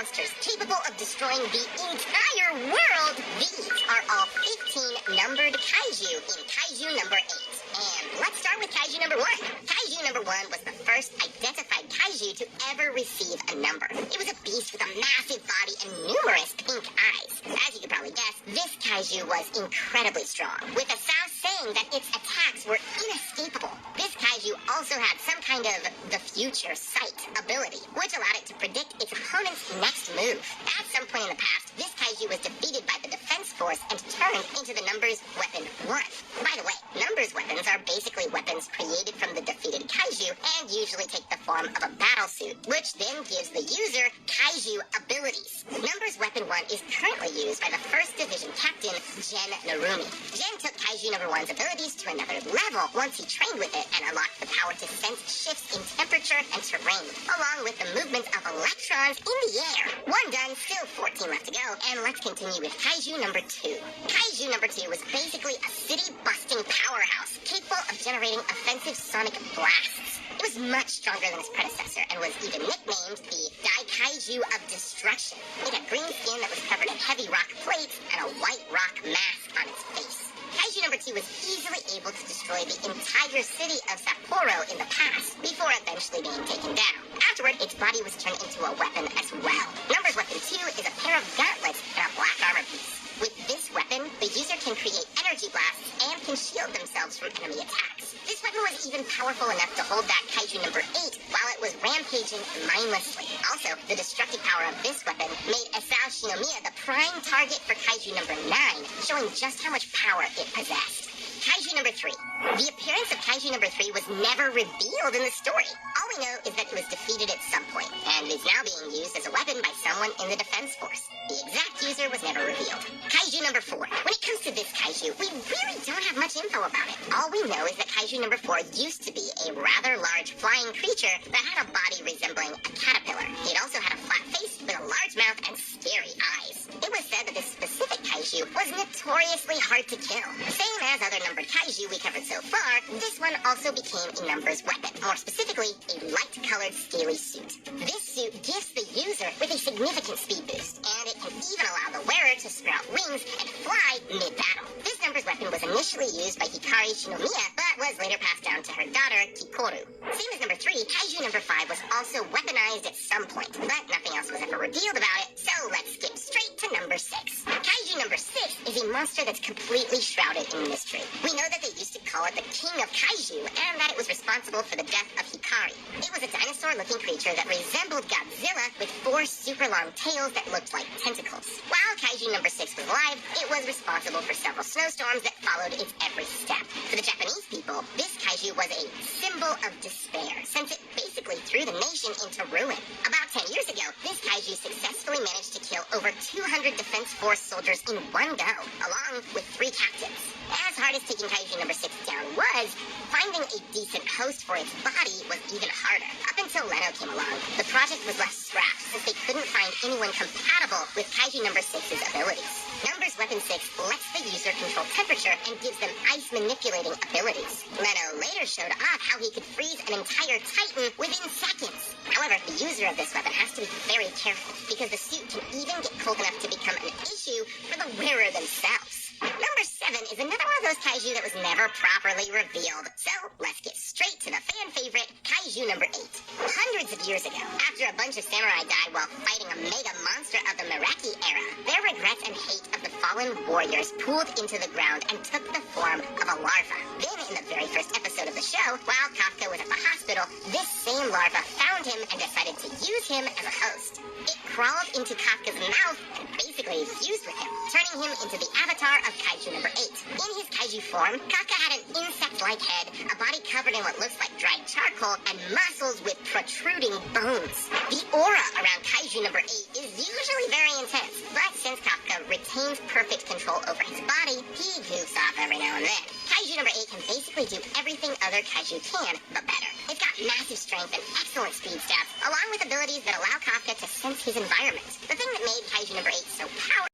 monsters capable of destroying the entire world. These are all 15 numbered kaiju in Kaiju number 8. And let's start with Kaiju number 1. Kaiju number 1 was the first identified kaiju to ever receive a number. It was a beast with a massive body and numerous pink eyes. As you could probably guess, this kaiju was incredibly strong, with Asao saying that its attacks were inescapable. This kaiju also had some kind of the future sight ability, which allowed it to predict its opponent's next move. At some point in the past, this kaiju was defeated by the defense force and turned into the numbers weapon 1. By the way, numbers weapons are basically weapons created from the defeated kaiju and usually take the form of a battle suit, which then gives the user kaiju abilities. Numbers weapon 1 is currently used by the 1st Division Captain Gen Narumi. Gen took kaiju number 1's abilities to another level once he trained with it and unlocked the power to sense shifts in temperature and terrain, along with the movement of electrons in the air. 1 done, still 14 left to go, and let's continue with kaiju number 2. Kaiju number 2 was basically a city-busting powerhouse capable of generating offensive sonic blasts. It was much stronger than its predecessor and was even nicknamed the Kaiju of Destruction. It had green skin that was covered in heavy rock plates and a white rock mask on its face. Kaiju number 2 was easily able to destroy the entire city of Sapporo in the past, before eventually being taken down. Afterward, its body was turned into a weapon as well. Numbers weapon 2 is a pair of gauntlets and a black armor piece. With this weapon, the user can create energy blasts and can shield themselves from enemy attacks. This weapon was even powerful enough to hold back Kaiju number 8 while it was rampaging mindlessly. Also, the destructive power of this weapon made Asao Shinomiya the prime target for Kaiju number 9, showing just how much power it possessed. Kaiju number 3. The appearance of Kaiju number 3 was never revealed in the story. All we know is that it was defeated at some point, and is now being used as a weapon by someone in the defense force. The exact user was never revealed. Kaiju number 4. When it comes to this kaiju, we really don't have much info about it. All we know is that Kaiju number 4 used to be a rather large flying creature that had a body resembling a caterpillar. It also had a flat face with a large mouth and scary eyes. It was said that this specific kaiju was notoriously hard to kill. Same as other numbered kaiju we covered so far, this one also became a numbers weapon. More specifically, a light-colored scaly suit. This suit gives the user with a significant speed boost, and it can even allow the wearer to sprout wings and fly mid-battle. This numbers weapon was initially used by Hikari Shinomiya, but was later passed down to her daughter, Kikoru. Same as number 3, Kaiju number 5 was also weaponized at some point, but nothing else was ever revealed about it, so let's skip straight to number 6. Kaiju number 6 is a monster that's completely shrouded in mystery. We know that they used to call it the King of Kaiju, and that it was responsible for the death of Hikari. It was a dinosaur-looking creature that resembled Godzilla with 4 super long tails that looked like tentacles. While Kaiju number 6 was alive, it was responsible for several snowstorms that followed its every step. For the Japanese people, this kaiju was a symbol of despair, since it basically threw the nation into ruin. About 10 years ago, this kaiju successfully managed to kill over 200 Defense Force soldiers in one go, along with 3 captains. As hard as taking Kaiju number 6 down was, finding a decent host for its body was even harder. Up until Leno came along, the project was left scrapped since they couldn't find anyone compatible with Kaiju number 6's abilities. Numbers weapon 6 lets the user control temperature and gives them ice manipulating abilities. Leno later showed off how he could freeze an entire Titan within seconds. However, the user of this weapon has to be very careful because the suit can even get cold enough to become an issue for the wearer themselves. Number 7 is another one of those kaiju that was never properly revealed. So, let's get straight to the fan favorite, Kaiju number 8. Hundreds of years ago, after a bunch of samurai died while fighting a mega monster of the Meraki era, their regrets and hate of the fallen warriors pooled into the ground and took the form of a larva. Then, in the very first episode of the show, while Kafka was at the hospital, this same larva found him and decided to use him as a host. It crawled into Kafka's mouth and basically fused with him, turning him into the avatar of Kaiju number 8. In his kaiju form, Kafka had an insect-like head, a body covered in what looks like dried charcoal, and muscles with protruding bones. The aura around Kaiju number 8 is usually very intense, but since Kafka retains perfect control over his body, he goofs off every now and then. Kaiju number 8 can basically do everything other kaiju can, but better. It's got massive strength and excellent speed stats, along with abilities that allow Kafka to sense his environment. The thing that made Kaiju number 8 so powerful